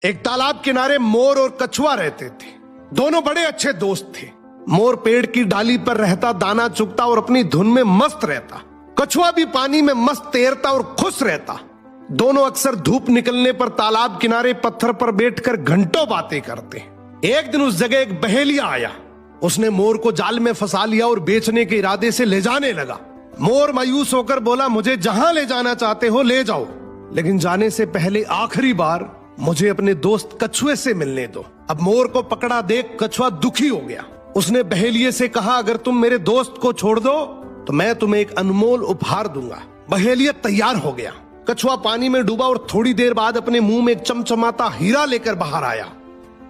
एक तालाब किनारे मोर और कछुआ रहते थे। दोनों बड़े अच्छे दोस्त थे। मोर पेड़ की डाली पर रहता, दाना चुगता और अपनी धुन में मस्त रहता। कछुआ भी पानी में मस्त तैरता और खुश रहता। दोनों अक्सर धूप निकलने पर तालाब किनारे पत्थर पर बैठकर घंटों बातें करते। एक दिन उस जगह एक बहेलिया आया। उसने मोर को जाल में फंसा लिया और बेचने के इरादे से ले जाने लगा। मोर मायूस होकर बोला, मुझे जहां ले जाना चाहते हो ले जाओ, लेकिन जाने से पहले आखिरी बार मुझे अपने दोस्त कछुए से मिलने दो। अब मोर को पकड़ा देख कछुआ दुखी हो गया। उसने बहेलिये से कहा, अगर तुम मेरे दोस्त को छोड़ दो तो मैं तुम्हें एक अनमोल उपहार दूंगा। बहेलिया तैयार हो गया। कछुआ पानी में डूबा और थोड़ी देर बाद अपने मुंह में एक चमचमाता हीरा लेकर बाहर आया।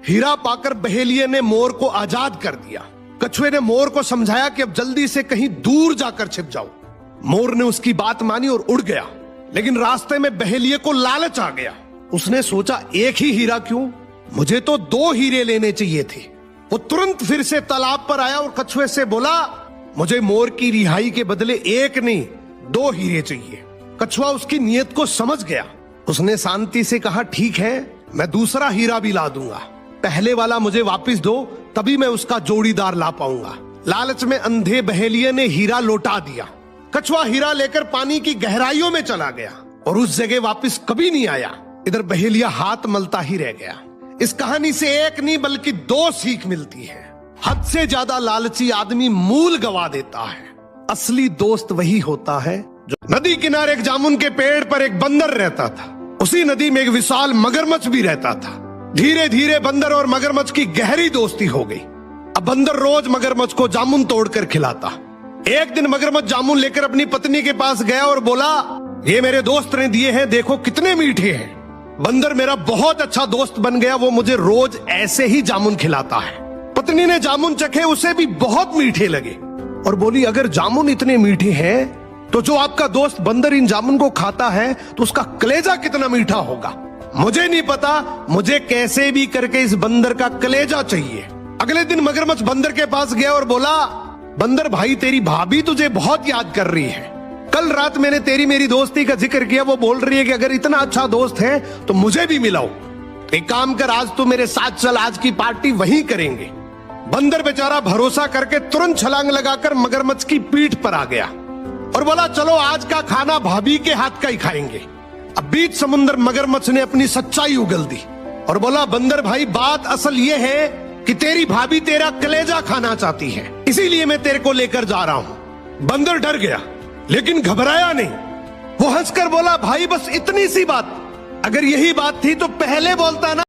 हीरा पाकर बहेलिये ने मोर को आजाद कर दिया। कछुए ने मोर को समझाया कि अब जल्दी से कहीं दूर जाकर छिप जाओ। मोर ने उसकी बात मानी और उड़ गया, लेकिन रास्ते में बहेलिये को लालच आ गया। उसने सोचा, एक ही हीरा क्यों, मुझे तो 2 हीरे लेने चाहिए थे। वो तुरंत फिर से तालाब पर आया और कछुए से बोला, मुझे मोर की रिहाई के बदले 1 नहीं 2 हीरे चाहिए। कछुआ उसकी नीयत को समझ गया। उसने शांति से कहा, ठीक है, मैं दूसरा हीरा भी ला दूंगा, पहले वाला मुझे वापस दो, तभी मैं उसका जोड़ीदार ला पाऊंगा। लालच में अंधे बहेलिये ने हीरा लौटा दिया। कछुआ हीरा लेकर पानी की गहराइयों में चला गया और उस जगह वापस कभी नहीं आया। इधर बहेलिया हाथ मलता ही रह गया। इस कहानी से 1 नहीं बल्कि 2 सीख मिलती है। हद से ज्यादा लालची आदमी मूल गवा देता है। असली दोस्त वही होता है जो। नदी किनारे एक जामुन के पेड़ पर एक बंदर रहता था। उसी नदी में एक विशाल मगरमच्छ भी रहता था। धीरे धीरे बंदर और मगरमच्छ की गहरी दोस्ती हो गई। अब बंदर रोज मगरमच्छ को जामुन तोड़कर खिलाता। एक दिन मगरमच्छ जामुन लेकर अपनी पत्नी के पास गया और बोला, ये मेरे दोस्त ने दिए हैं, देखो कितने मीठे हैं। बंदर मेरा बहुत अच्छा दोस्त बन गया, वो मुझे रोज ऐसे ही जामुन खिलाता है। पत्नी ने जामुन चखे, उसे भी बहुत मीठे लगे और बोली, अगर जामुन इतने मीठे हैं तो जो आपका दोस्त बंदर इन जामुन को खाता है तो उसका कलेजा कितना मीठा होगा। मुझे नहीं पता, मुझे कैसे भी करके इस बंदर का कलेजा चाहिए। अगले दिन मगरमच्छ बंदर के पास गया और बोला, बंदर भाई, तेरी भाभी तुझे बहुत याद कर रही है। कल रात मैंने तेरी मेरी दोस्ती का जिक्र किया, वो बोल रही है कि अगर इतना अच्छा दोस्त है तो मुझे भी मिलाओ। एक काम कर, आज तू मेरे साथ चल, आज की पार्टी वहीं करेंगे। बंदर बेचारा भरोसा करके तुरंत छलांग लगाकर मगरमच्छ की पीठ पर आ गया और बोला, चलो आज का खाना भाभी के हाथ का ही खाएंगे। अब बीच समुद्र मगरमच्छ ने अपनी सच्चाई उगल दी और बोला, बंदर भाई, बात असल ये है कि तेरी भाभी तेरा कलेजा खाना चाहती है, इसीलिए मैं तेरे को लेकर जा रहा हूं। बंदर डर गया लेकिन घबराया नहीं। वो हंसकर बोला, भाई बस इतनी सी बात, अगर यही बात थी तो पहले बोलता ना।